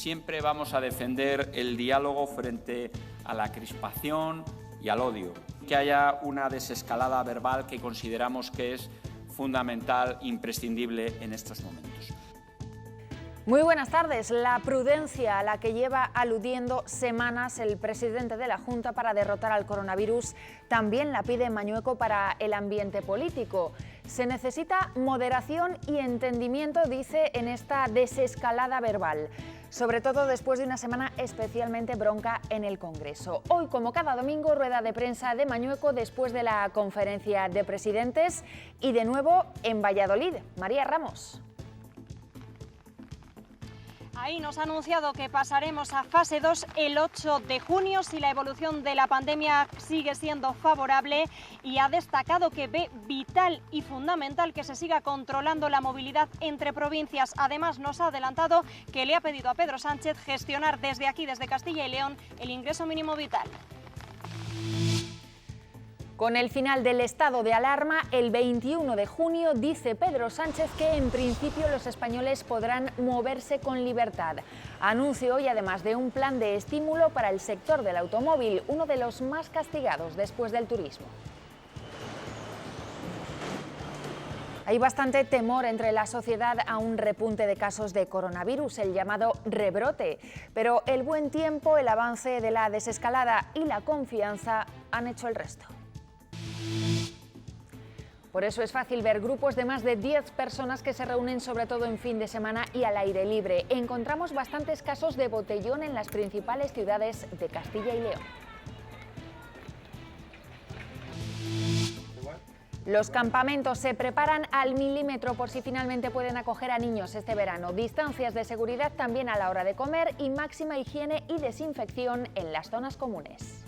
siempre vamos a defender el diálogo frente a la crispación y al odio. Que haya una desescalada verbal que consideramos que es fundamental, imprescindible en estos momentos. Muy buenas tardes. La prudencia a la que lleva aludiendo semanas el presidente de la Junta para derrotar al coronavirus también la pide Mañueco para el ambiente político. Se necesita moderación y entendimiento, dice, en esta desescalada verbal, sobre todo después de una semana especialmente bronca en el Congreso. Hoy, como cada domingo, rueda de prensa de Mañueco después de la conferencia de presidentes y de nuevo en Valladolid. María Ramos. Ahí nos ha anunciado que pasaremos a fase 2 el 8 de junio si la evolución de la pandemia sigue siendo favorable, y ha destacado que ve vital y fundamental que se siga controlando la movilidad entre provincias. Además, nos ha adelantado que le ha pedido a Pedro Sánchez gestionar desde aquí, desde Castilla y León, el ingreso mínimo vital. Con el final del estado de alarma, el 21 de junio, dice Pedro Sánchez que en principio los españoles podrán moverse con libertad. Anunció hoy además de un plan de estímulo para el sector del automóvil, uno de los más castigados después del turismo. Hay bastante temor entre la sociedad a un repunte de casos de coronavirus, el llamado rebrote. Pero el buen tiempo, el avance de la desescalada y la confianza han hecho el resto. Por eso es fácil ver grupos de más de 10 personas que se reúnen sobre todo en fin de semana y al aire libre. Encontramos bastantes casos de botellón en las principales ciudades de Castilla y León. Los campamentos se preparan al milímetro por si finalmente pueden acoger a niños este verano. Distancias de seguridad también a la hora de comer y máxima higiene y desinfección en las zonas comunes.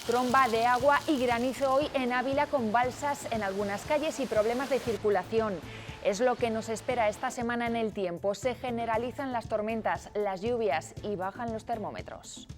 Tromba de agua y granizo hoy en Ávila, con balsas en algunas calles y problemas de circulación. Es lo que nos espera esta semana en el tiempo. Se generalizan las tormentas, las lluvias y bajan los termómetros.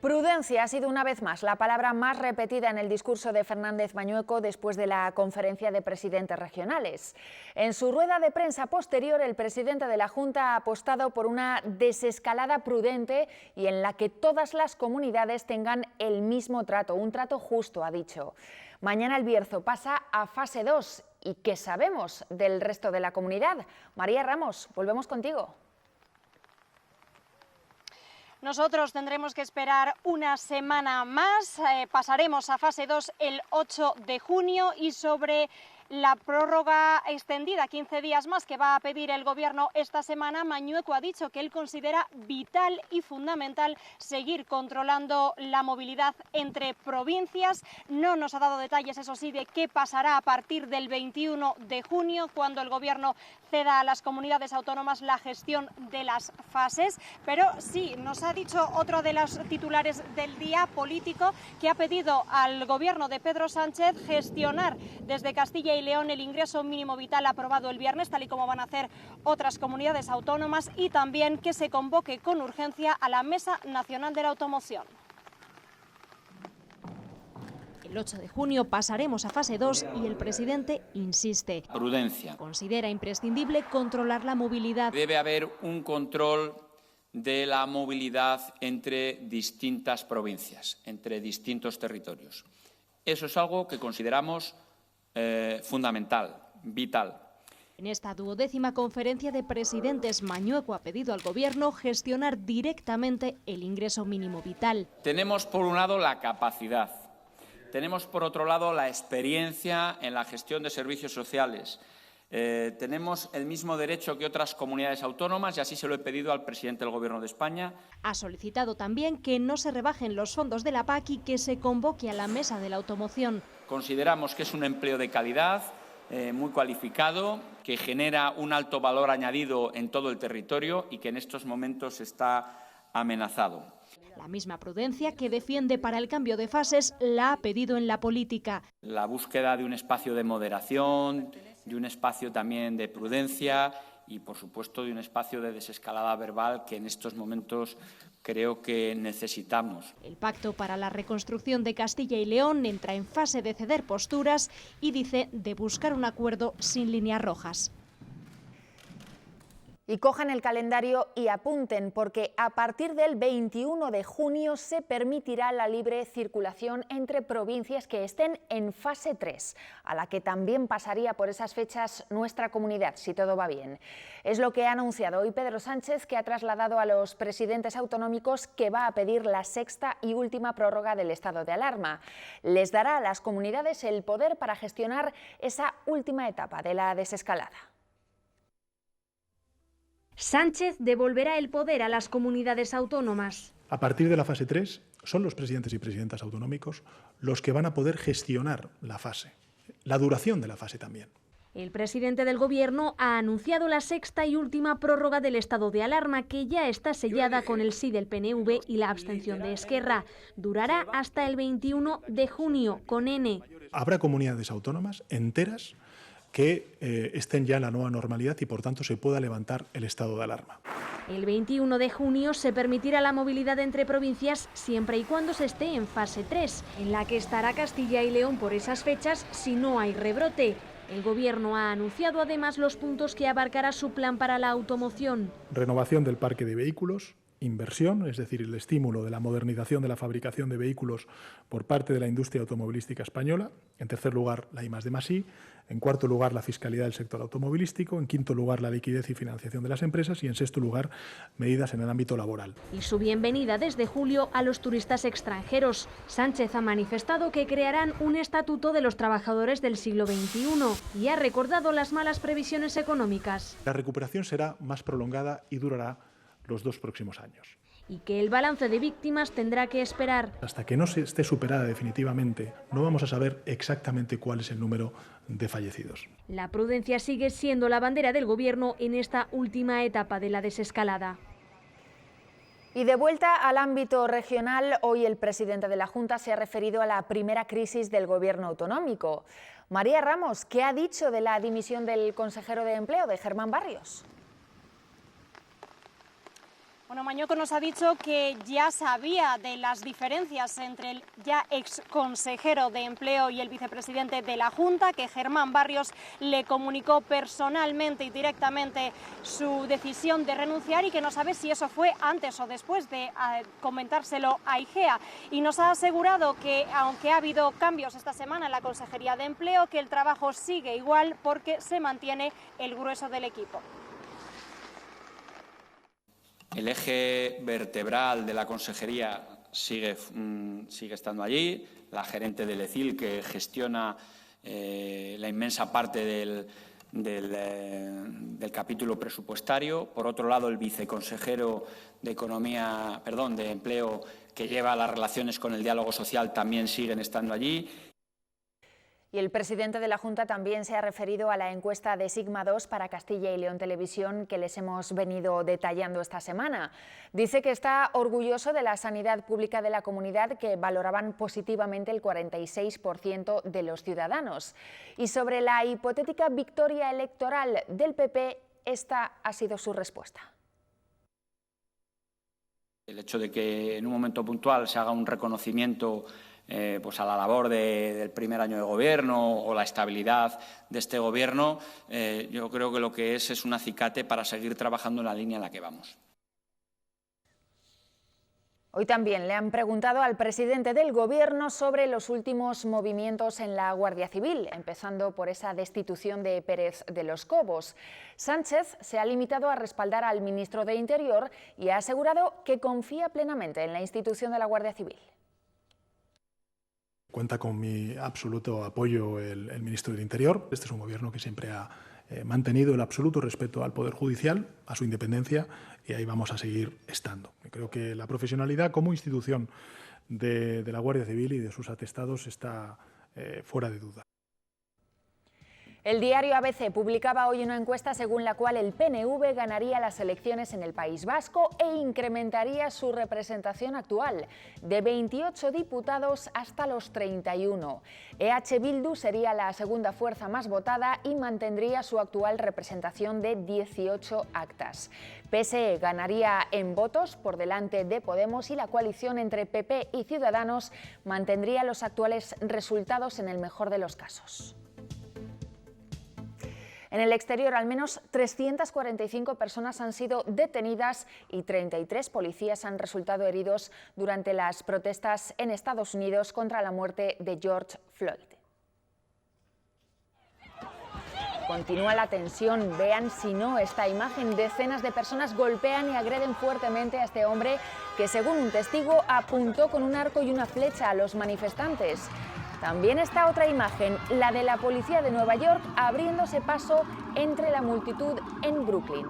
Prudencia ha sido una vez más la palabra más repetida en el discurso de Fernández Mañueco después de la conferencia de presidentes regionales. En su rueda de prensa posterior, el presidente de la Junta ha apostado por una desescalada prudente y en la que todas las comunidades tengan el mismo trato, un trato justo, ha dicho. Mañana el Bierzo pasa a fase 2. ¿Y qué sabemos del resto de la comunidad? María Ramos, volvemos contigo. Nosotros tendremos que esperar una semana más, pasaremos a fase 2 el 8 de junio y sobre la prórroga extendida 15 días más que va a pedir el Gobierno esta semana, Mañueco ha dicho que él considera vital y fundamental seguir controlando la movilidad entre provincias. No nos ha dado detalles, eso sí, de qué pasará a partir del 21 de junio, cuando el Gobierno ceda a las comunidades autónomas la gestión de las fases, pero sí nos ha dicho otro de los titulares del día político, que ha pedido al Gobierno de Pedro Sánchez gestionar desde Castilla y León el ingreso mínimo vital aprobado el viernes, tal y como van a hacer otras comunidades autónomas, y también que se convoque con urgencia a la Mesa Nacional de la Automoción. El 8 de junio pasaremos a fase 2 y el presidente insiste. Prudencia. Considera imprescindible controlar la movilidad. Debe haber un control de la movilidad entre distintas provincias, entre distintos territorios. Eso es algo que consideramos fundamental, vital. En esta 12ª conferencia de presidentes, Mañueco ha pedido al Gobierno gestionar directamente el ingreso mínimo vital. Tenemos por un lado la capacidad, tenemos por otro lado la experiencia en la gestión de servicios sociales. Tenemos el mismo derecho que otras comunidades autónomas y así se lo he pedido al presidente del Gobierno de España. Ha solicitado también que no se rebajen los fondos de la PAC y que se convoque a la Mesa de la Automoción. Consideramos que es un empleo de calidad, muy cualificado, que genera un alto valor añadido en todo el territorio y que en estos momentos está amenazado. La misma prudencia que defiende para el cambio de fases la ha pedido en la política. La búsqueda de un espacio de moderación, de un espacio también de prudencia y, por supuesto, de un espacio de desescalada verbal que en estos momentos creo que necesitamos. El Pacto para la Reconstrucción de Castilla y León entra en fase de ceder posturas y dice de buscar un acuerdo sin líneas rojas. Y cojan el calendario y apunten, porque a partir del 21 de junio se permitirá la libre circulación entre provincias que estén en fase 3, a la que también pasaría por esas fechas nuestra comunidad, si todo va bien. Es lo que ha anunciado hoy Pedro Sánchez, que ha trasladado a los presidentes autonómicos que va a pedir la sexta y última prórroga del estado de alarma. Les dará a las comunidades el poder para gestionar esa última etapa de la desescalada. Sánchez devolverá el poder a las comunidades autónomas. A partir de la fase 3, son los presidentes y presidentas autonómicos los que van a poder gestionar la fase, la duración de la fase también. El presidente del Gobierno ha anunciado la sexta y última prórroga del estado de alarma, que ya está sellada con el sí del PNV y la abstención de Esquerra. Durará hasta el 21 de junio, con N. Habrá comunidades autónomas enteras que estén ya en la nueva normalidad y, por tanto, se pueda levantar el estado de alarma. El 21 de junio se permitirá la movilidad entre provincias siempre y cuando se esté en fase 3, en la que estará Castilla y León por esas fechas si no hay rebrote. El Gobierno ha anunciado además los puntos que abarcará su plan para la automoción. Renovación del parque de vehículos, inversión, es decir, el estímulo de la modernización de la fabricación de vehículos por parte de la industria automovilística española. En tercer lugar, la I+D+I. En cuarto lugar, la fiscalidad del sector automovilístico. En quinto lugar, la liquidez y financiación de las empresas. Y en sexto lugar, medidas en el ámbito laboral. Y su bienvenida desde julio a los turistas extranjeros. Sánchez ha manifestado que crearán un estatuto de los trabajadores del siglo XXI y ha recordado las malas previsiones económicas. La recuperación será más prolongada y durará los 2 próximos años. Y que el balance de víctimas tendrá que esperar. Hasta que no se esté superada definitivamente, no vamos a saber exactamente cuál es el número de fallecidos. La prudencia sigue siendo la bandera del Gobierno en esta última etapa de la desescalada. Y de vuelta al ámbito regional, hoy el presidente de la Junta se ha referido a la primera crisis del Gobierno autonómico. María Ramos, ¿qué ha dicho de la dimisión del consejero de Empleo, de Germán Barrios? Bueno, Mañueco nos ha dicho que ya sabía de las diferencias entre el ya ex consejero de Empleo y el vicepresidente de la Junta, que Germán Barrios le comunicó personalmente y directamente su decisión de renunciar y que no sabe si eso fue antes o después de comentárselo a IGEA. Y nos ha asegurado que, aunque ha habido cambios esta semana en la Consejería de Empleo, que el trabajo sigue igual porque se mantiene el grueso del equipo. El eje vertebral de la consejería sigue estando allí. La gerente del ECIL, que gestiona la inmensa parte del capítulo presupuestario. Por otro lado, el viceconsejero de Empleo, que lleva las relaciones con el diálogo social, también siguen estando allí. Y el presidente de la Junta también se ha referido a la encuesta de Sigma 2 para Castilla y León Televisión que les hemos venido detallando esta semana. Dice que está orgulloso de la sanidad pública de la comunidad, que valoraban positivamente el 46% de los ciudadanos. Y sobre la hipotética victoria electoral del PP, esta ha sido su respuesta. El hecho de que en un momento puntual se haga un reconocimiento pues a la labor del primer año de gobierno o la estabilidad de este gobierno, yo creo que lo que es un acicate para seguir trabajando en la línea en la que vamos. Hoy también le han preguntado al presidente del Gobierno sobre los últimos movimientos en la Guardia Civil, empezando por esa destitución de Pérez de los Cobos. Sánchez se ha limitado a respaldar al ministro de Interior y ha asegurado que confía plenamente en la institución de la Guardia Civil. Cuenta con mi absoluto apoyo el ministro del Interior. Este es un gobierno que siempre ha mantenido el absoluto respeto al Poder Judicial, a su independencia, y ahí vamos a seguir estando. Creo que la profesionalidad como institución de la Guardia Civil y de sus atestados está fuera de duda. El diario ABC publicaba hoy una encuesta según la cual el PNV ganaría las elecciones en el País Vasco e incrementaría su representación actual, de 28 diputados hasta los 31. EH Bildu sería la segunda fuerza más votada y mantendría su actual representación de 18 actas. PSE ganaría en votos por delante de Podemos y la coalición entre PP y Ciudadanos mantendría los actuales resultados en el mejor de los casos. En el exterior, al menos 345 personas han sido detenidas y 33 policías han resultado heridos durante las protestas en Estados Unidos contra la muerte de George Floyd. Continúa la tensión. Vean si no esta imagen. Decenas de personas golpean y agreden fuertemente a este hombre que, según un testigo, apuntó con un arco y una flecha a los manifestantes. También está otra imagen, la de la policía de Nueva York abriéndose paso entre la multitud en Brooklyn.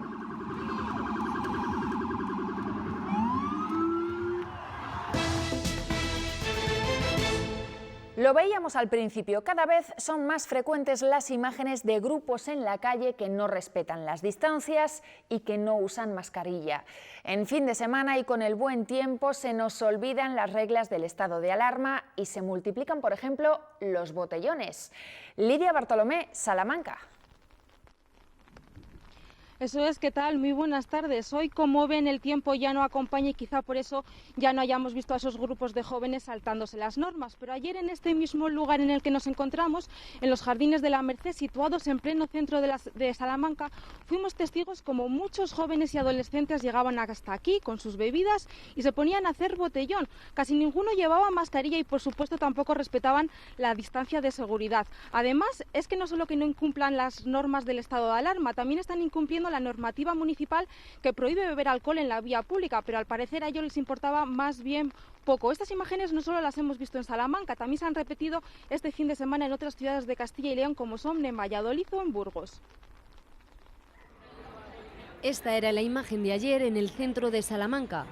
Lo veíamos al principio, cada vez son más frecuentes las imágenes de grupos en la calle que no respetan las distancias y que no usan mascarilla. En fin de semana y con el buen tiempo se nos olvidan las reglas del estado de alarma y se multiplican, por ejemplo, los botellones. Lidia Bartolomé, Salamanca. Eso es, ¿qué tal? Muy buenas tardes. Hoy, como ven, el tiempo ya no acompaña y quizá por eso ya no hayamos visto a esos grupos de jóvenes saltándose las normas. Pero ayer en este mismo lugar en el que nos encontramos, en los Jardines de la Merced, situados en pleno centro de Salamanca, fuimos testigos como muchos jóvenes y adolescentes llegaban hasta aquí con sus bebidas y se ponían a hacer botellón. Casi ninguno llevaba mascarilla y, por supuesto, tampoco respetaban la distancia de seguridad. Además, es que no solo que no incumplan las normas del estado de alarma, también están incumpliendo la normativa municipal que prohíbe beber alcohol en la vía pública, pero al parecer a ellos les importaba más bien poco. Estas imágenes no solo las hemos visto en Salamanca, también se han repetido este fin de semana en otras ciudades de Castilla y León, como son en Valladolid o en Burgos. Esta era la imagen de ayer en el centro de Salamanca.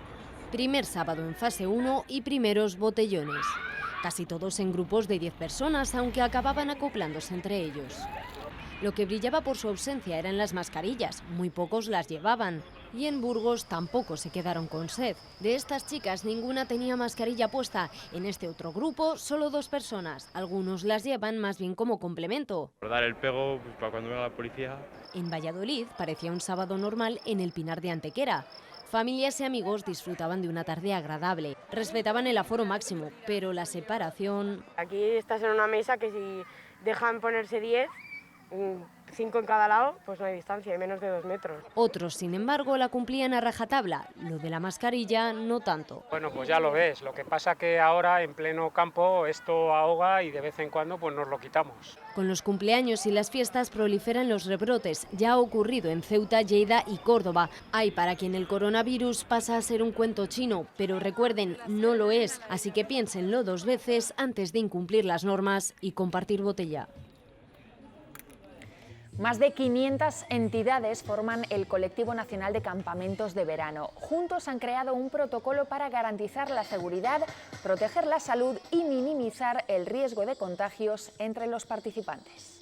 Primer sábado en fase 1 y primeros botellones. Casi todos en grupos de 10 personas, aunque acababan acoplándose entre ellos. Lo que brillaba por su ausencia eran las mascarillas, muy pocos las llevaban. Y en Burgos tampoco se quedaron con sed. De estas chicas ninguna tenía mascarilla puesta. En este otro grupo solo 2 personas. Algunos las llevan más bien como complemento. Por dar el pego pues, para cuando venga la policía. En Valladolid parecía un sábado normal en el Pinar de Antequera. Familias y amigos disfrutaban de una tarde agradable. Respetaban el aforo máximo, pero la separación... Aquí estás en una mesa que si dejan ponerse 10... 5 en cada lado, pues no hay distancia, hay menos de 2 metros. Otros, sin embargo, la cumplían a rajatabla. Lo de la mascarilla, no tanto. Bueno, pues ya lo ves. Lo que pasa que ahora, en pleno campo, esto ahoga y de vez en cuando pues nos lo quitamos. Con los cumpleaños y las fiestas proliferan los rebrotes. Ya ha ocurrido en Ceuta, Lleida y Córdoba. Hay para quien el coronavirus pasa a ser un cuento chino, pero recuerden, no lo es. Así que piénsenlo 2 veces antes de incumplir las normas y compartir botella. Más de 500 entidades forman el Colectivo Nacional de Campamentos de Verano. Juntos han creado un protocolo para garantizar la seguridad, proteger la salud y minimizar el riesgo de contagios entre los participantes.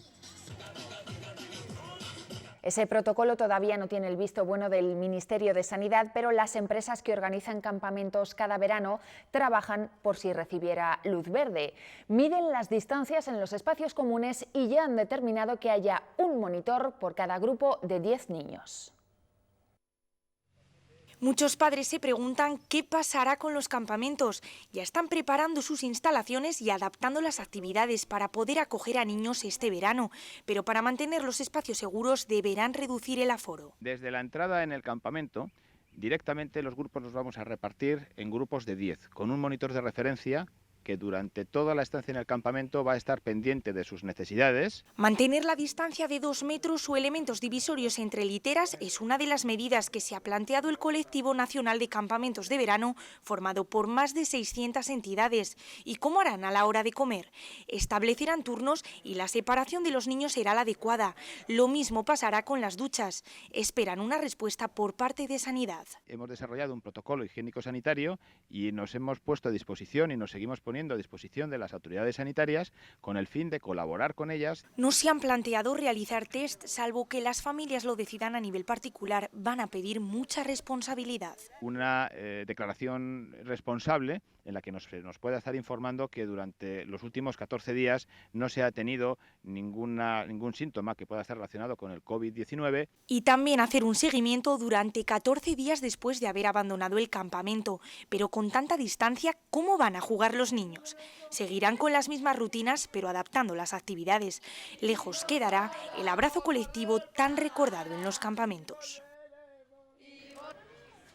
Ese protocolo todavía no tiene el visto bueno del Ministerio de Sanidad, pero las empresas que organizan campamentos cada verano trabajan por si recibiera luz verde. Miden las distancias en los espacios comunes y ya han determinado que haya un monitor por cada grupo de 10 niños. Muchos padres se preguntan qué pasará con los campamentos. Ya están preparando sus instalaciones y adaptando las actividades para poder acoger a niños este verano. Pero para mantener los espacios seguros deberán reducir el aforo. Desde la entrada en el campamento, directamente los grupos los vamos a repartir en grupos de 10, con un monitor de referencia que durante toda la estancia en el campamento va a estar pendiente de sus necesidades. Mantener la distancia de 2 metros o elementos divisorios entre literas es una de las medidas que se ha planteado el Colectivo Nacional de Campamentos de Verano, formado por más de 600 entidades. ¿Y cómo harán a la hora de comer? Establecerán turnos y la separación de los niños será la adecuada. Lo mismo pasará con las duchas. Esperan una respuesta por parte de Sanidad. Hemos desarrollado un protocolo higiénico-sanitario y nos hemos puesto a disposición y nos seguimos poniendo poniendo a disposición de las autoridades sanitarias con el fin de colaborar con ellas. No se han planteado realizar test, salvo que las familias lo decidan a nivel particular. Van a pedir mucha responsabilidad. Una declaración responsable en la que nos pueda estar informando que durante los últimos 14 días no se ha tenido ningún síntoma que pueda estar relacionado con el COVID-19. Y también hacer un seguimiento durante 14 días después de haber abandonado el campamento. Pero con tanta distancia, ¿cómo van a jugar los niños? Seguirán con las mismas rutinas, pero adaptando las actividades. Lejos quedará el abrazo colectivo tan recordado en los campamentos.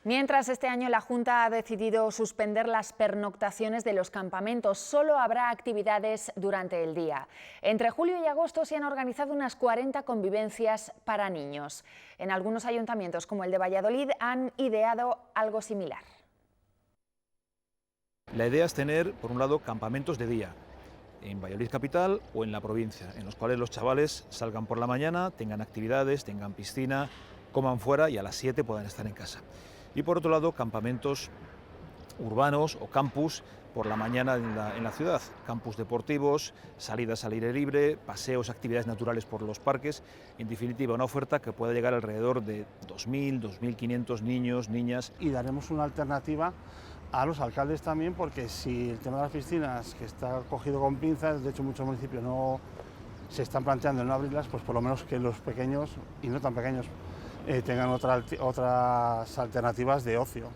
Mientras, este año la Junta ha decidido suspender las pernoctaciones de los campamentos. Solo habrá actividades durante el día. Entre julio y agosto se han organizado unas 40 convivencias para niños. En algunos ayuntamientos, como el de Valladolid, han ideado algo similar. La idea es tener, por un lado, campamentos de día, en Valladolid capital o en la provincia, en los cuales los chavales salgan por la mañana, tengan actividades, tengan piscina, coman fuera y a las 7 puedan estar en casa. Y por otro lado, campamentos urbanos o campus por la mañana en la ciudad, campus deportivos, salidas al aire libre, paseos, actividades naturales por los parques, en definitiva una oferta que pueda llegar alrededor de 2.000, 2.500 niños, niñas. Y daremos una alternativa a los alcaldes también, porque si el tema de las piscinas, que está cogido con pinzas, de hecho muchos municipios no se están planteando en no abrirlas, pues por lo menos que los pequeños y no tan pequeños tengan otras alternativas de ocio.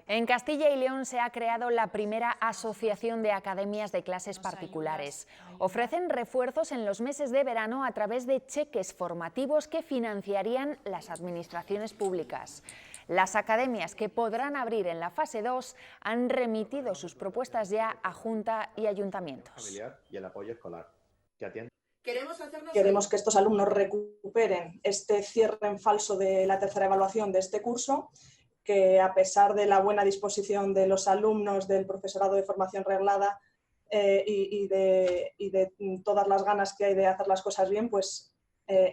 En Castilla y León se ha creado la primera asociación de academias de clases particulares. Ofrecen refuerzos en los meses de verano a través de cheques formativos que financiarían las administraciones públicas. Las academias, que podrán abrir en la fase 2, han remitido sus propuestas ya a Junta y ayuntamientos. Y el apoyo escolar, que atiende. Queremos que estos alumnos recuperen este cierre en falso de la tercera evaluación de este curso, que a pesar de la buena disposición de los alumnos, del profesorado de formación reglada y de todas las ganas que hay de hacer las cosas bien, pues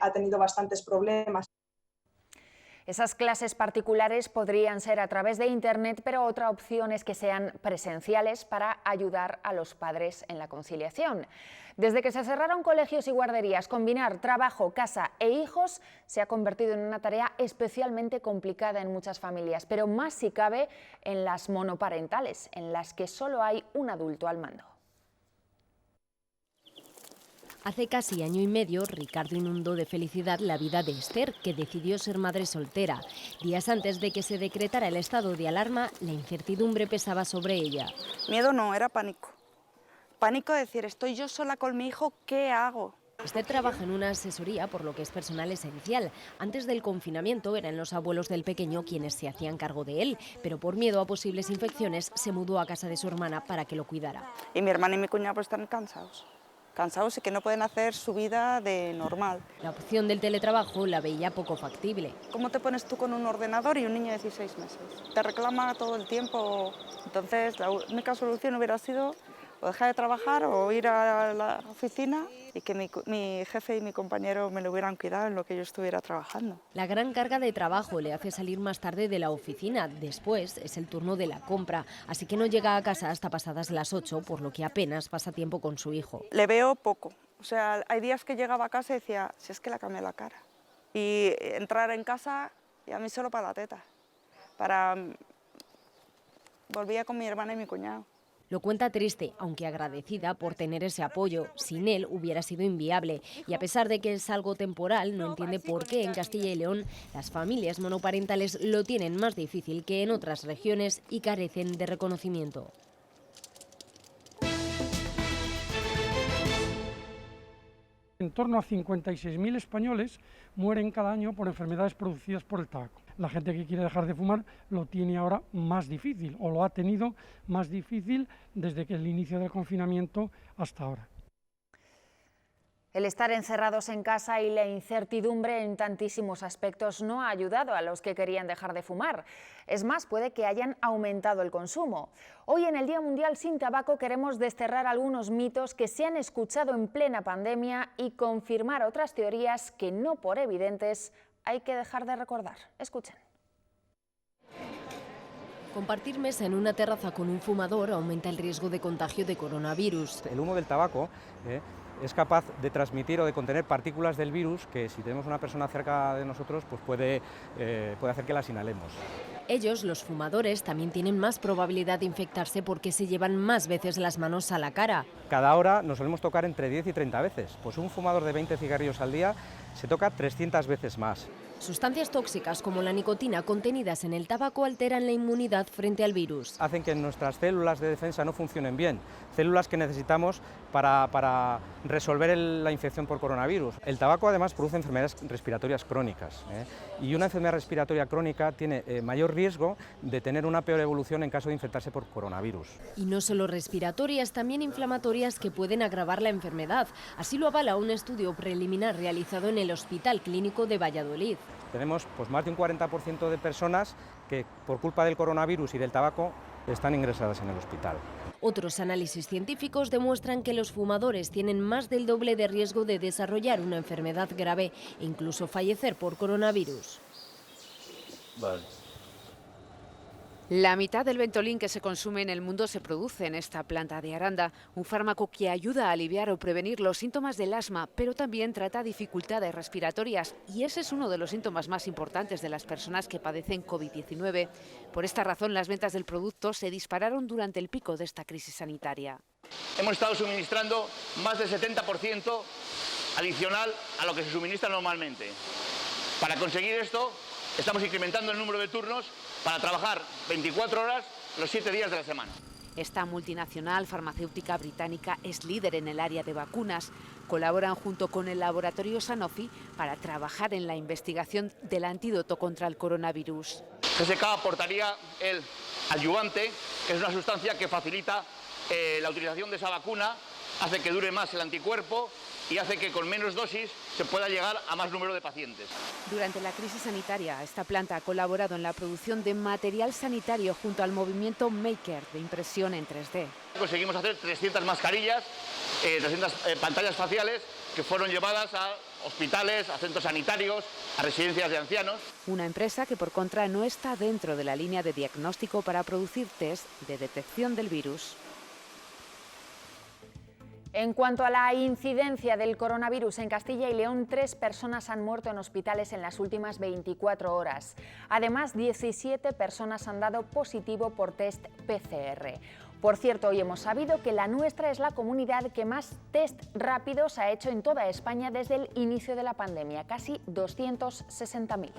ha tenido bastantes problemas. Esas clases particulares podrían ser a través de Internet, pero otra opción es que sean presenciales para ayudar a los padres en la conciliación. Desde que se cerraron colegios y guarderías, combinar trabajo, casa e hijos se ha convertido en una tarea especialmente complicada en muchas familias, pero más si cabe en las monoparentales, en las que solo hay un adulto al mando. Hace casi año y medio, Ricardo inundó de felicidad la vida de Esther, que decidió ser madre soltera. Días antes de que se decretara el estado de alarma, la incertidumbre pesaba sobre ella. Miedo no, era pánico. Pánico de decir, estoy yo sola con mi hijo, ¿qué hago? Esther trabaja en una asesoría, por lo que es personal esencial. Antes del confinamiento eran los abuelos del pequeño quienes se hacían cargo de él, pero por miedo a posibles infecciones se mudó a casa de su hermana para que lo cuidara. Y mi hermana y mi cuñado pues están cansados y que no pueden hacer su vida de normal. La opción del teletrabajo la veía poco factible. ¿Cómo te pones tú con un ordenador y un niño de 16 meses? Te reclama todo el tiempo. Entonces la única solución hubiera sido o dejar de trabajar o ir a la oficina y que mi jefe y mi compañero me lo hubieran cuidado en lo que yo estuviera trabajando. La gran carga de trabajo le hace salir más tarde de la oficina. Después es el turno de la compra, así que no llega a casa hasta pasadas las 8, por lo que apenas pasa tiempo con su hijo. Le veo poco. O sea, hay días que llegaba a casa y decía, si es que la cambié la cara. Y entrar en casa y a mí solo para la teta. Volvía con mi hermana y mi cuñado. Lo cuenta triste, aunque agradecida por tener ese apoyo. Sin él hubiera sido inviable. Y a pesar de que es algo temporal, no entiende por qué en Castilla y León las familias monoparentales lo tienen más difícil que en otras regiones y carecen de reconocimiento. En torno a 56.000 españoles mueren cada año por enfermedades producidas por el tabaco. La gente que quiere dejar de fumar lo tiene ahora más difícil, o lo ha tenido más difícil desde que el inicio del confinamiento hasta ahora. El estar encerrados en casa y la incertidumbre en tantísimos aspectos no ha ayudado a los que querían dejar de fumar. Es más, puede que hayan aumentado el consumo. Hoy, en el Día Mundial sin Tabaco, queremos desterrar algunos mitos que se han escuchado en plena pandemia y confirmar otras teorías que, no por evidentes, hay que dejar de recordar. Escuchen. Compartir mesa en una terraza con un fumador aumenta el riesgo de contagio de coronavirus. El humo del tabaco es capaz de transmitir o de contener partículas del virus que, si tenemos una persona cerca de nosotros, pues puede hacer que las inhalemos. Ellos, los fumadores, también tienen más probabilidad de infectarse porque se llevan más veces las manos a la cara. Cada hora nos solemos tocar entre 10 y 30 veces. Pues un fumador de 20 cigarrillos al día se toca 300 veces más. Sustancias tóxicas como la nicotina contenidas en el tabaco alteran la inmunidad frente al virus. Hacen que nuestras células de defensa no funcionen bien, células que necesitamos para resolver la infección por coronavirus. El tabaco además produce enfermedades respiratorias crónicas, y una enfermedad respiratoria crónica tiene mayor riesgo de tener una peor evolución en caso de infectarse por coronavirus. Y no solo respiratorias, también inflamatorias que pueden agravar la enfermedad. Así lo avala un estudio preliminar realizado en el Hospital Clínico de Valladolid. Tenemos pues, más de un 40% de personas que por culpa del coronavirus y del tabaco están ingresadas en el hospital. Otros análisis científicos demuestran que los fumadores tienen más del doble de riesgo de desarrollar una enfermedad grave e incluso fallecer por coronavirus. Vale. La mitad del Ventolin que se consume en el mundo se produce en esta planta de Aranda, un fármaco que ayuda a aliviar o prevenir los síntomas del asma, pero también trata dificultades respiratorias, y ese es uno de los síntomas más importantes de las personas que padecen COVID-19. Por esta razón, las ventas del producto se dispararon durante el pico de esta crisis sanitaria. Hemos estado suministrando más del 70% adicional a lo que se suministra normalmente. Para conseguir esto, estamos incrementando el número de turnos para trabajar 24 horas los 7 días de la semana. Esta multinacional farmacéutica británica es líder en el área de vacunas. Colaboran junto con el laboratorio Sanofi para trabajar en la investigación del antídoto contra el coronavirus. GSK aportaría el adyuvante, que es una sustancia que facilita la utilización de esa vacuna, hace que dure más el anticuerpo y hace que con menos dosis se pueda llegar a más número de pacientes. Durante la crisis sanitaria, esta planta ha colaborado en la producción de material sanitario junto al movimiento Maker de impresión en 3D. Conseguimos hacer 300 mascarillas, 300 pantallas faciales que fueron llevadas a hospitales, a centros sanitarios, a residencias de ancianos. Una empresa que por contra no está dentro de la línea de diagnóstico para producir test de detección del virus. En cuanto a la incidencia del coronavirus en Castilla y León, 3 personas han muerto en hospitales en las últimas 24 horas. Además, 17 personas han dado positivo por test PCR. Por cierto, hoy hemos sabido que la nuestra es la comunidad que más test rápidos ha hecho en toda España desde el inicio de la pandemia, casi 260.000.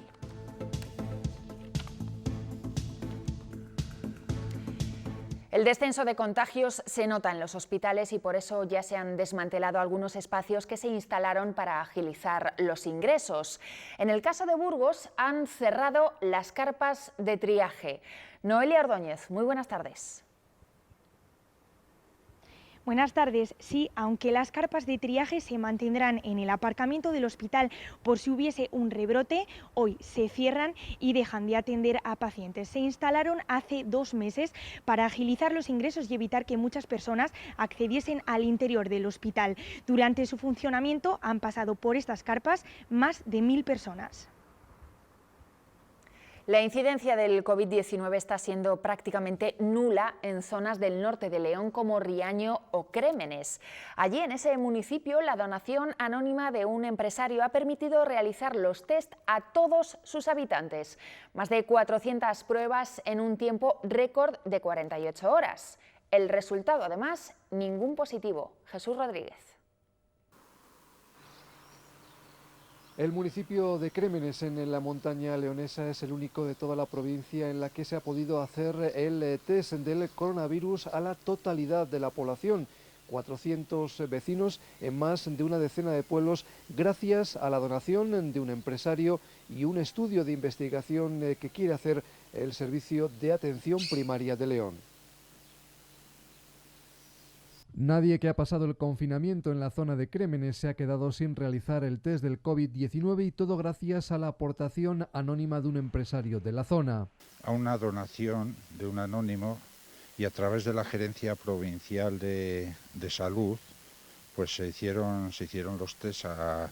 El descenso de contagios se nota en los hospitales y por eso ya se han desmantelado algunos espacios que se instalaron para agilizar los ingresos. En el caso de Burgos han cerrado las carpas de triaje. Noelia Ordóñez, muy buenas tardes. Buenas tardes. Sí, aunque las carpas de triaje se mantendrán en el aparcamiento del hospital por si hubiese un rebrote, hoy se cierran y dejan de atender a pacientes. Se instalaron hace 2 meses para agilizar los ingresos y evitar que muchas personas accediesen al interior del hospital. Durante su funcionamiento han pasado por estas carpas más de 1000 personas. La incidencia del COVID-19 está siendo prácticamente nula en zonas del norte de León como Riaño o Crémenes. Allí, en ese municipio, la donación anónima de un empresario ha permitido realizar los test a todos sus habitantes. Más de 400 pruebas en un tiempo récord de 48 horas. El resultado, además, ningún positivo. Jesús Rodríguez. El municipio de Crémenes, en la montaña leonesa, es el único de toda la provincia en la que se ha podido hacer el test del coronavirus a la totalidad de la población. 400 vecinos en más de una decena de pueblos, gracias a la donación de un empresario y un estudio de investigación que quiere hacer el Servicio de Atención Primaria de León. Nadie que ha pasado el confinamiento en la zona de Crémenes se ha quedado sin realizar el test del COVID-19 y todo gracias a la aportación anónima de un empresario de la zona. A una donación de un anónimo y a través de la Gerencia Provincial de Salud, pues se hicieron los test a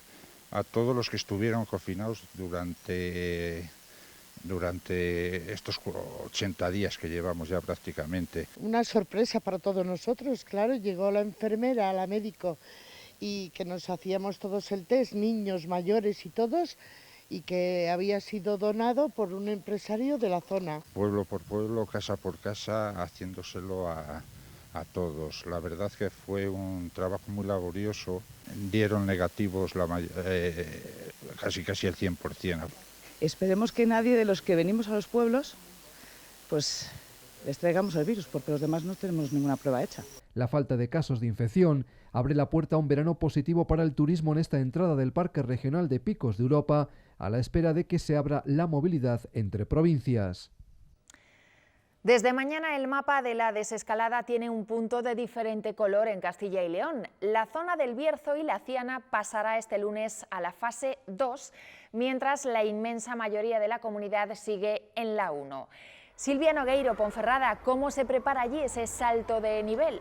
todos los que estuvieron confinados durante durante estos 80 días que llevamos ya prácticamente. Una sorpresa para todos nosotros, claro, llegó la enfermera, la médico, y que nos hacíamos todos el test, niños, mayores y todos, y que había sido donado por un empresario de la zona. Pueblo por pueblo, casa por casa, haciéndoselo a todos. La verdad que fue un trabajo muy laborioso, dieron negativos casi el 100%. Esperemos que nadie de los que venimos a los pueblos pues les traigamos el virus, porque los demás no tenemos ninguna prueba hecha. La falta de casos de infección abre la puerta a un verano positivo para el turismo en esta entrada del Parque Regional de Picos de Europa, a la espera de que se abra la movilidad entre provincias. Desde mañana el mapa de la desescalada tiene un punto de diferente color en Castilla y León. La zona del Bierzo y la Ciana pasará este lunes a la fase 2, mientras la inmensa mayoría de la comunidad sigue en la 1. Silvia Nogueiro, Ponferrada, ¿cómo se prepara allí ese salto de nivel?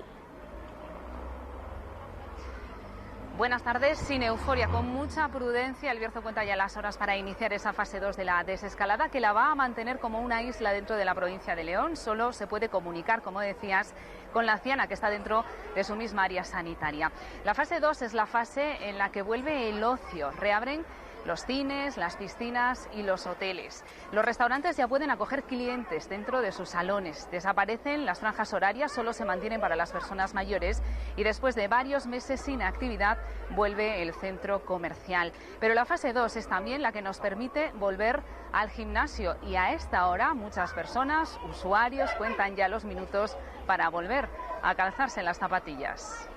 Buenas tardes. Sin euforia, con mucha prudencia, el Bierzo cuenta ya las horas para iniciar esa fase 2 de la desescalada, que la va a mantener como una isla dentro de la provincia de León. Solo se puede comunicar, como decías, con la Ciana, que está dentro de su misma área sanitaria. La fase 2 es la fase en la que vuelve el ocio. Reabren los cines, las piscinas y los hoteles. Los restaurantes ya pueden acoger clientes dentro de sus salones. Desaparecen las franjas horarias, solo se mantienen para las personas mayores, y después de varios meses sin actividad vuelve el centro comercial. Pero la fase 2 es también la que nos permite volver al gimnasio, y a esta hora muchas personas, usuarios, cuentan ya los minutos para volver a calzarse en las zapatillas.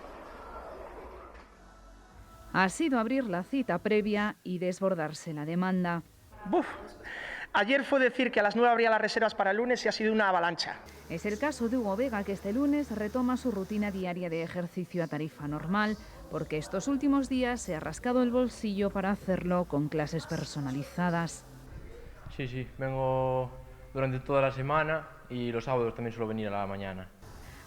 Ha sido abrir la cita previa y desbordarse la demanda. ¡Buf! Ayer fue decir que a las 9 habría las reservas para el lunes y ha sido una avalancha. Es el caso de Hugo Vega, que este lunes retoma su rutina diaria de ejercicio a tarifa normal, porque estos últimos días se ha rascado el bolsillo para hacerlo con clases personalizadas. Sí, vengo durante toda la semana y los sábados también suelo venir a la mañana.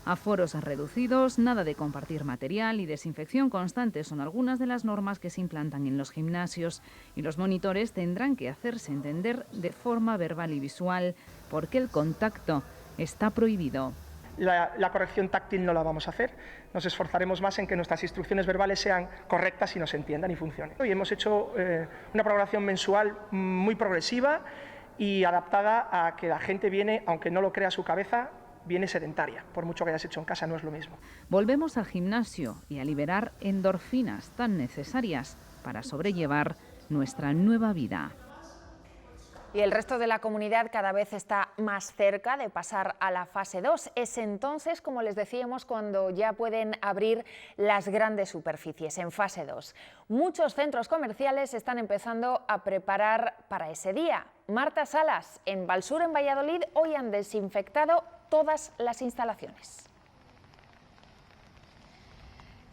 Aforos reducidos, nada de compartir material y desinfección constante son algunas de las normas que se implantan en los gimnasios, y los monitores tendrán que hacerse entender de forma verbal y visual, porque el contacto está prohibido. La corrección táctil no la vamos a hacer. Nos esforzaremos más en que nuestras instrucciones verbales sean correctas y nos entiendan y funcionen. Hoy hemos hecho una programación mensual muy progresiva y adaptada a que la gente viene, aunque no lo crea su cabeza, viene sedentaria. Por mucho que hayas hecho en casa, no es lo mismo. Volvemos al gimnasio y a liberar endorfinas tan necesarias para sobrellevar nuestra nueva vida. Y el resto de la comunidad cada vez está más cerca de pasar a la fase 2. Es entonces, como les decíamos, cuando ya pueden abrir las grandes superficies en fase 2. Muchos centros comerciales están empezando a preparar para ese día. Marta Salas, en Valsur, en Valladolid, hoy han desinfectado todas las instalaciones.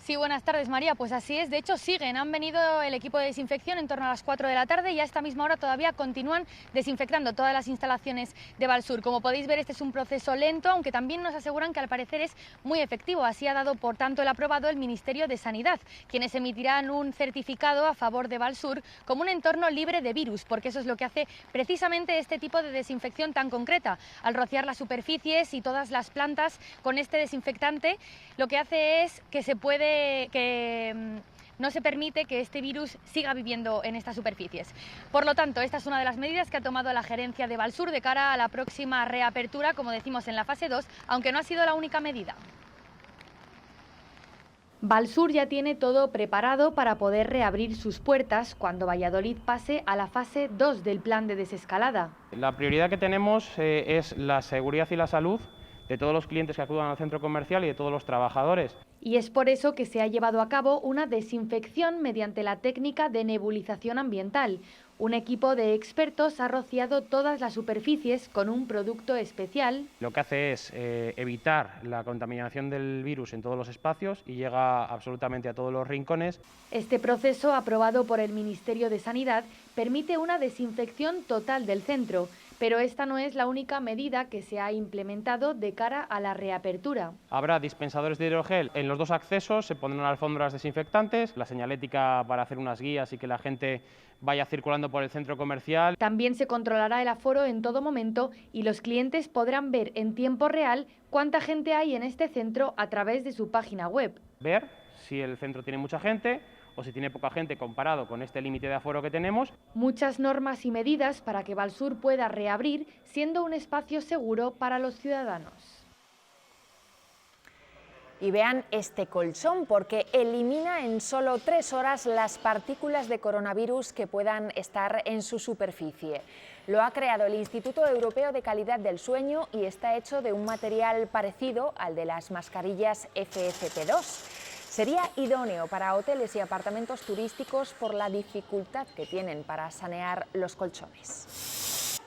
Sí, buenas tardes, María. Pues así es, de hecho siguen, han venido el equipo de desinfección en torno a las 4 de la tarde y a esta misma hora todavía continúan desinfectando todas las instalaciones de Valsur. Como podéis ver, este es un proceso lento, aunque también nos aseguran que al parecer es muy efectivo. Así ha dado, por tanto, el aprobado el Ministerio de Sanidad, quienes emitirán un certificado a favor de Valsur como un entorno libre de virus, porque eso es lo que hace precisamente este tipo de desinfección tan concreta. Al rociar las superficies y todas las plantas con este desinfectante, lo que hace es que no se permite que este virus siga viviendo en estas superficies. Por lo tanto, esta es una de las medidas que ha tomado la gerencia de Valsur de cara a la próxima reapertura, como decimos, en la fase 2, aunque no ha sido la única medida. Valsur ya tiene todo preparado para poder reabrir sus puertas cuando Valladolid pase a la fase 2 del plan de desescalada. La prioridad que tenemos es la seguridad y la salud de todos los clientes que acudan al centro comercial y de todos los trabajadores. Y es por eso que se ha llevado a cabo una desinfección mediante la técnica de nebulización ambiental. Un equipo de expertos ha rociado todas las superficies con un producto especial. Lo que hace es evitar la contaminación del virus en todos los espacios y llega absolutamente a todos los rincones. Este proceso, aprobado por el Ministerio de Sanidad, permite una desinfección total del centro, Pero esta no es la única medida que se ha implementado de cara a la reapertura. Habrá dispensadores de hidrogel en los 2 accesos, se pondrán alfombras desinfectantes, la señalética para hacer unas guías y que la gente vaya circulando por el centro comercial. También se controlará el aforo en todo momento y los clientes podrán ver en tiempo real cuánta gente hay en este centro a través de su página web. Ver si el centro tiene mucha gente o si tiene poca gente comparado con este límite de aforo que tenemos. Muchas normas y medidas para que Valsur pueda reabrir siendo un espacio seguro para los ciudadanos. Y vean este colchón porque elimina en solo 3 horas las partículas de coronavirus que puedan estar en su superficie. Lo ha creado el Instituto Europeo de Calidad del Sueño y está hecho de un material parecido al de las mascarillas FFP2. Sería idóneo para hoteles y apartamentos turísticos por la dificultad que tienen para sanear los colchones.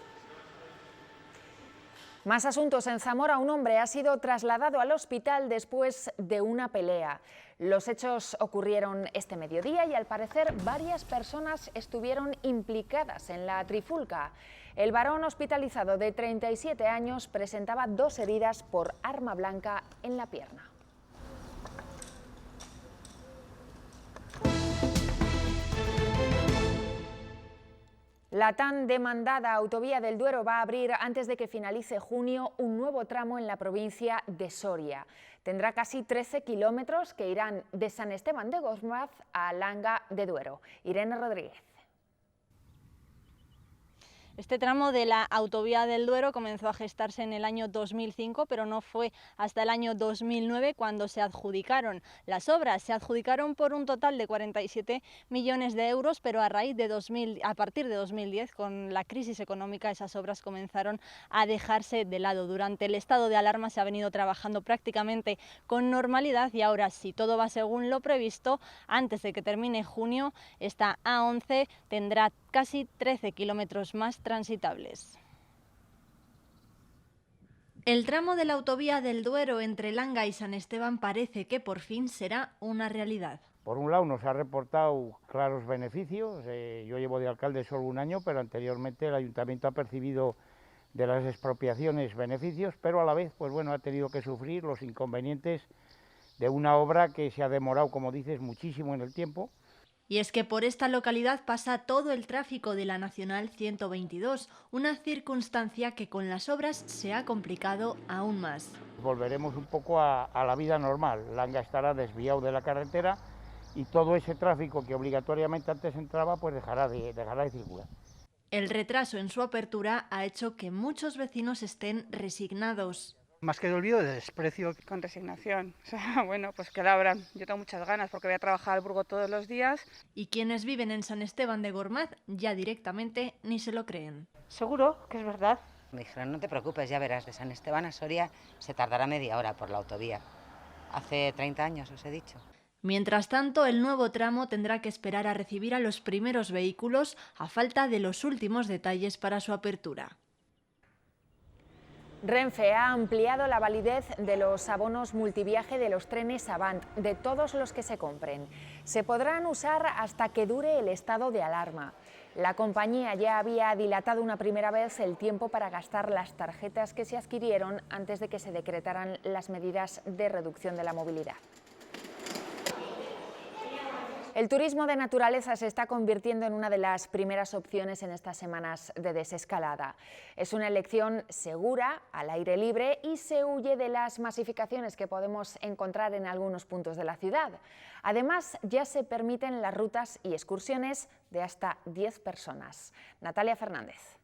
Más asuntos. En Zamora, un hombre ha sido trasladado al hospital después de una pelea. Los hechos ocurrieron este mediodía y al parecer varias personas estuvieron implicadas en la trifulca. El varón hospitalizado de 37 años presentaba 2 heridas por arma blanca en la pierna. La tan demandada autovía del Duero va a abrir antes de que finalice junio un nuevo tramo en la provincia de Soria. Tendrá casi 13 kilómetros que irán de San Esteban de Gormaz a Langa de Duero. Irene Rodríguez. Este tramo de la autovía del Duero comenzó a gestarse en el año 2005, pero no fue hasta el año 2009 cuando se adjudicaron las obras. Se adjudicaron por un total de 47 millones de euros, pero a partir de 2010, con la crisis económica, esas obras comenzaron a dejarse de lado. Durante el estado de alarma se ha venido trabajando prácticamente con normalidad y ahora, si todo va según lo previsto, antes de que termine junio, esta A11 tendrá casi 13 kilómetros más transitables. El tramo de la autovía del Duero entre Langa y San Esteban parece que por fin será una realidad. Por un lado nos ha reportado claros beneficios, yo llevo de alcalde solo un año, pero anteriormente el ayuntamiento ha percibido de las expropiaciones beneficios, pero a la vez pues bueno, ha tenido que sufrir los inconvenientes de una obra que se ha demorado, como dices, muchísimo en el tiempo. Y es que por esta localidad pasa todo el tráfico de la Nacional 122, una circunstancia que con las obras se ha complicado aún más. Volveremos un poco a la vida normal, Langa estará desviado de la carretera y todo ese tráfico que obligatoriamente antes entraba pues dejará de circular. El retraso en su apertura ha hecho que muchos vecinos estén resignados. Más que de olvido, de desprecio. Con resignación. O sea, bueno, pues que la abran. Yo tengo muchas ganas porque voy a trabajar al Burgo todos los días. Y quienes viven en San Esteban de Gormaz ya directamente ni se lo creen. Seguro que es verdad. Me dijeron, no te preocupes, ya verás, de San Esteban a Soria se tardará media hora por la autovía. Hace 30 años os he dicho. Mientras tanto, el nuevo tramo tendrá que esperar a recibir a los primeros vehículos a falta de los últimos detalles para su apertura. Renfe ha ampliado la validez de los abonos multiviaje de los trenes Avant, de todos los que se compren. Se podrán usar hasta que dure el estado de alarma. La compañía ya había dilatado una primera vez el tiempo para gastar las tarjetas que se adquirieron antes de que se decretaran las medidas de reducción de la movilidad. El turismo de naturaleza se está convirtiendo en una de las primeras opciones en estas semanas de desescalada. Es una elección segura, al aire libre y se huye de las masificaciones que podemos encontrar en algunos puntos de la ciudad. Además, ya se permiten las rutas y excursiones de hasta 10 personas. Natalia Fernández.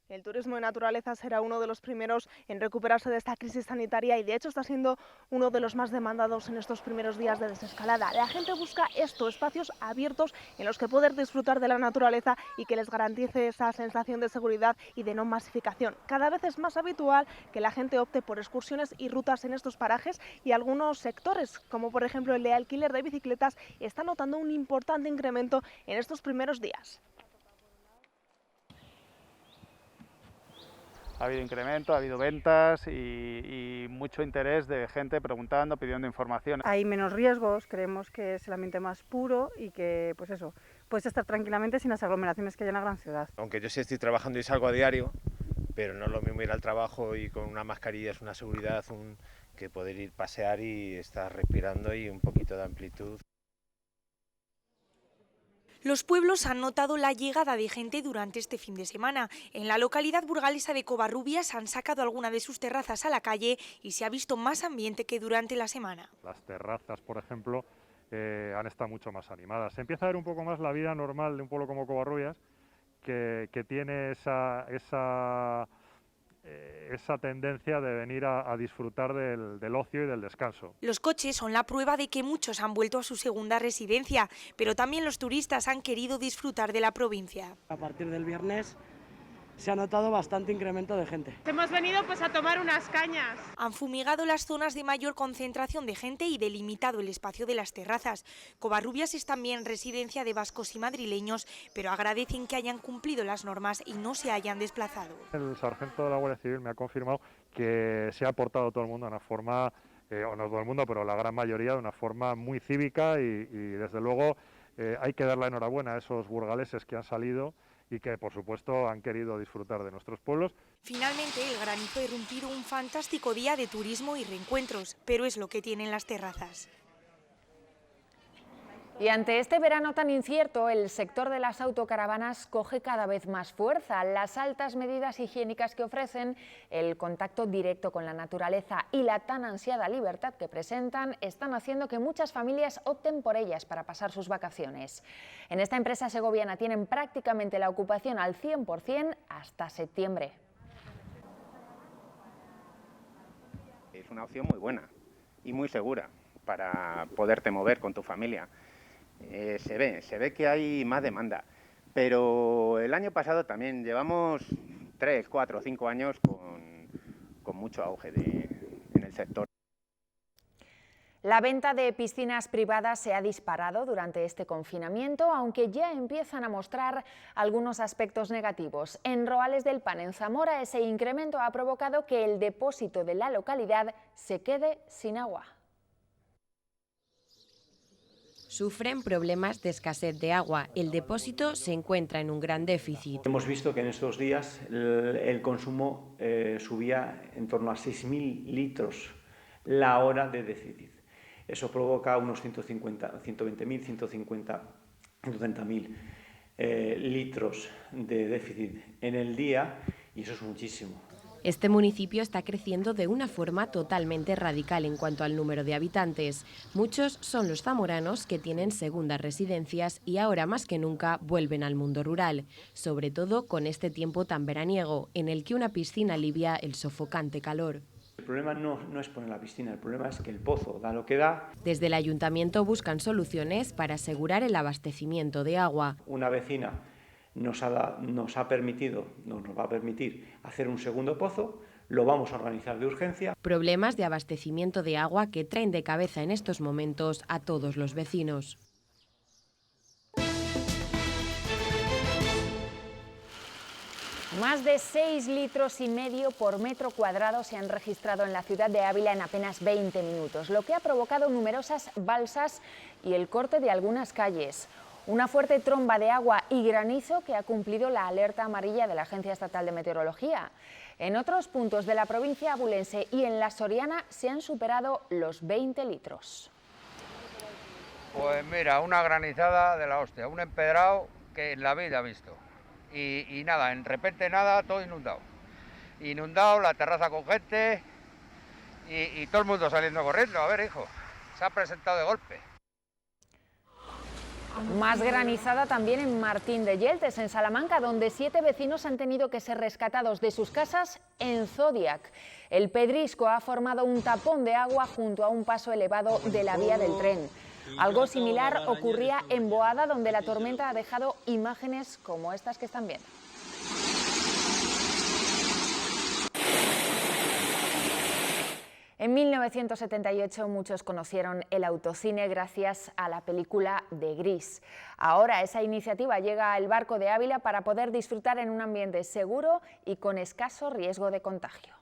El turismo de naturaleza será uno de los primeros en recuperarse de esta crisis sanitaria y de hecho está siendo uno de los más demandados en estos primeros días de desescalada. La gente busca espacios abiertos en los que poder disfrutar de la naturaleza y que les garantice esa sensación de seguridad y de no masificación. Cada vez es más habitual que la gente opte por excursiones y rutas en estos parajes y algunos sectores, como por ejemplo el de alquiler de bicicletas, están notando un importante incremento en estos primeros días. Ha habido incremento, ha habido ventas y mucho interés de gente preguntando, pidiendo información. Hay menos riesgos, creemos que es el ambiente más puro y que, pues eso, puedes estar tranquilamente sin las aglomeraciones que hay en la gran ciudad. Aunque yo sí estoy trabajando y salgo a diario, pero no es lo mismo ir al trabajo y con una mascarilla es una seguridad que poder ir pasear y estar respirando y un poquito de amplitud. Los pueblos han notado la llegada de gente durante este fin de semana. En la localidad burgalesa de Covarrubias han sacado alguna de sus terrazas a la calle y se ha visto más ambiente que durante la semana. Las terrazas, por ejemplo, han estado mucho más animadas. Se empieza a ver un poco más la vida normal de un pueblo como Covarrubias, que tiene esa tendencia de venir a disfrutar del ocio y del descanso. Los coches son la prueba de que muchos han vuelto a su segunda residencia, pero también los turistas han querido disfrutar de la provincia. A partir del viernes se ha notado bastante incremento de gente. Hemos venido pues a tomar unas cañas. Han fumigado las zonas de mayor concentración de gente y delimitado el espacio de las terrazas. Covarrubias es también residencia de vascos y madrileños, pero agradecen que hayan cumplido las normas y no se hayan desplazado. El sargento de la Guardia Civil me ha confirmado que se ha portado todo el mundo de una forma, o no todo el mundo, pero la gran mayoría de una forma muy cívica y desde luego hay que dar la enhorabuena a esos burgaleses que han salido y que, por supuesto, han querido disfrutar de nuestros pueblos. Finalmente, el granizo ha irrumpido un fantástico día de turismo y reencuentros, pero es lo que tienen las terrazas. Y ante este verano tan incierto, el sector de las autocaravanas coge cada vez más fuerza. Las altas medidas higiénicas que ofrecen, el contacto directo con la naturaleza y la tan ansiada libertad que presentan están haciendo que muchas familias opten por ellas para pasar sus vacaciones. En esta empresa segoviana tienen prácticamente la ocupación al 100% hasta septiembre. Es una opción muy buena y muy segura para poderte mover con tu familia. Se ve que hay más demanda, pero el año pasado también llevamos 3, 4, 5 años con mucho auge en el sector. La venta de piscinas privadas se ha disparado durante este confinamiento, aunque ya empiezan a mostrar algunos aspectos negativos. En Roales del Pan, en Zamora, ese incremento ha provocado que el depósito de la localidad se quede sin agua. Sufren problemas de escasez de agua. El depósito se encuentra en un gran déficit. Hemos visto que en estos días el consumo subía en torno a 6.000 litros la hora de déficit. Eso provoca unos 120.000, 130.000 litros de déficit en el día y eso es muchísimo. Este municipio está creciendo de una forma totalmente radical en cuanto al número de habitantes. Muchos son los zamoranos que tienen segundas residencias y ahora más que nunca vuelven al mundo rural, sobre todo con este tiempo tan veraniego, en el que una piscina alivia el sofocante calor. El problema no es poner la piscina, el problema es que el pozo da lo que da. Desde el ayuntamiento buscan soluciones para asegurar el abastecimiento de agua. Una vecina nos va a permitir hacer un segundo pozo, lo vamos a organizar de urgencia. Problemas de abastecimiento de agua que traen de cabeza en estos momentos a todos los vecinos. Más de 6,5 litros por metro cuadrado se han registrado en la ciudad de Ávila en apenas 20 minutos, lo que ha provocado numerosas balsas y el corte de algunas calles. Una fuerte tromba de agua y granizo que ha cumplido la alerta amarilla de la Agencia Estatal de Meteorología. En otros puntos de la provincia abulense y en la Soriana se han superado los 20 litros. Pues mira, una granizada de la hostia, un empedrado que en la vida he visto. Y nada, en repente nada, todo inundado. Inundado, la terraza con gente y todo el mundo saliendo corriendo. A ver, hijo, se ha presentado de golpe. Más granizada también en Martín de Yeltes, en Salamanca, donde 7 vecinos han tenido que ser rescatados de sus casas en Zodiac. El pedrisco ha formado un tapón de agua junto a un paso elevado de la vía del tren. Algo similar ocurría en Boada, donde la tormenta ha dejado imágenes como estas que están viendo. En 1978 muchos conocieron el autocine gracias a la película de Gris. Ahora esa iniciativa llega al Barco de Ávila para poder disfrutar en un ambiente seguro y con escaso riesgo de contagio.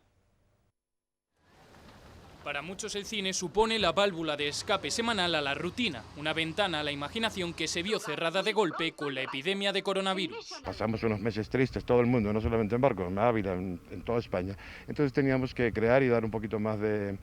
Para muchos el cine supone la válvula de escape semanal a la rutina, una ventana a la imaginación que se vio cerrada de golpe con la epidemia de coronavirus. Pasamos unos meses tristes, todo el mundo, no solamente en Barco, en Ávila, en toda España. Entonces teníamos que crear y dar un poquito más de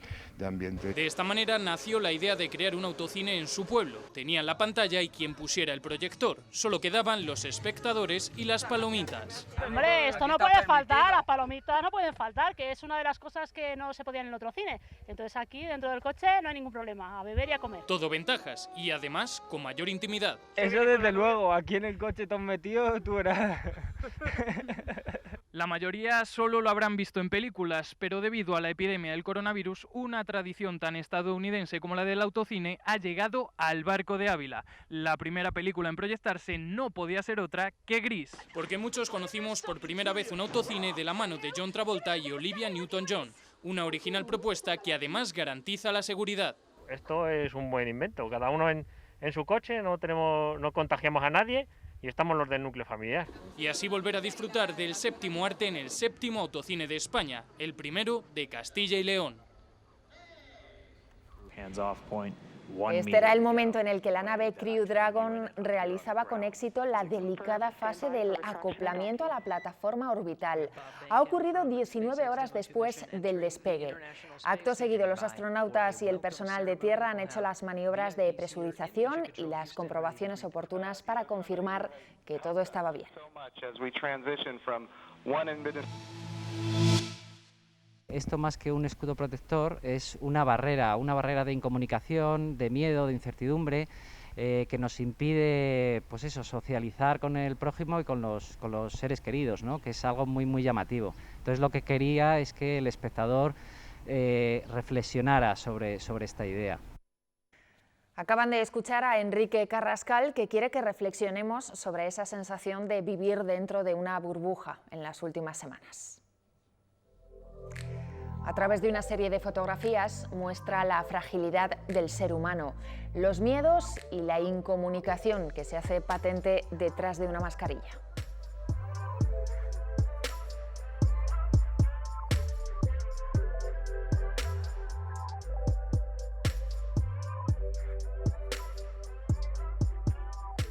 ambiente. De esta manera nació la idea de crear un autocine en su pueblo. Tenían la pantalla y quien pusiera el proyector. Solo quedaban los espectadores y las palomitas. Hombre, esto no puede faltar, las palomitas no pueden faltar, que es una de las cosas que no se podían en el otro cine. Entonces aquí dentro del coche no hay ningún problema, a beber y a comer. Todo ventajas y además con mayor intimidad. Eso desde luego, aquí en el coche todo metido, tú verás. La mayoría solo lo habrán visto en películas, pero debido a la epidemia del coronavirus, una tradición tan estadounidense como la del autocine ha llegado al Barco de Ávila. La primera película en proyectarse no podía ser otra que Gris, porque muchos conocimos por primera vez un autocine de la mano de John Travolta y Olivia Newton-John, una original propuesta que además garantiza la seguridad. Esto es un buen invento, cada uno en su coche, no contagiamos a nadie. Y estamos los del núcleo familiar. Y así volver a disfrutar del séptimo arte en el séptimo autocine de España, el primero de Castilla y León. Este era el momento en el que la nave Crew Dragon realizaba con éxito la delicada fase del acoplamiento a la plataforma orbital. Ha ocurrido 19 horas después del despegue. Acto seguido, los astronautas y el personal de tierra han hecho las maniobras de presurización y las comprobaciones oportunas para confirmar que todo estaba bien. Esto, más que un escudo protector, es una barrera de incomunicación, de miedo, de incertidumbre, que nos impide, pues eso, socializar con el prójimo y con los seres queridos, ¿no? Que es algo muy llamativo. Entonces lo que quería es que el espectador reflexionara sobre esta idea. Acaban de escuchar a Enrique Carrascal, que quiere que reflexionemos sobre esa sensación de vivir dentro de una burbuja en las últimas semanas. A través de una serie de fotografías muestra la fragilidad del ser humano, los miedos y la incomunicación que se hace patente detrás de una mascarilla.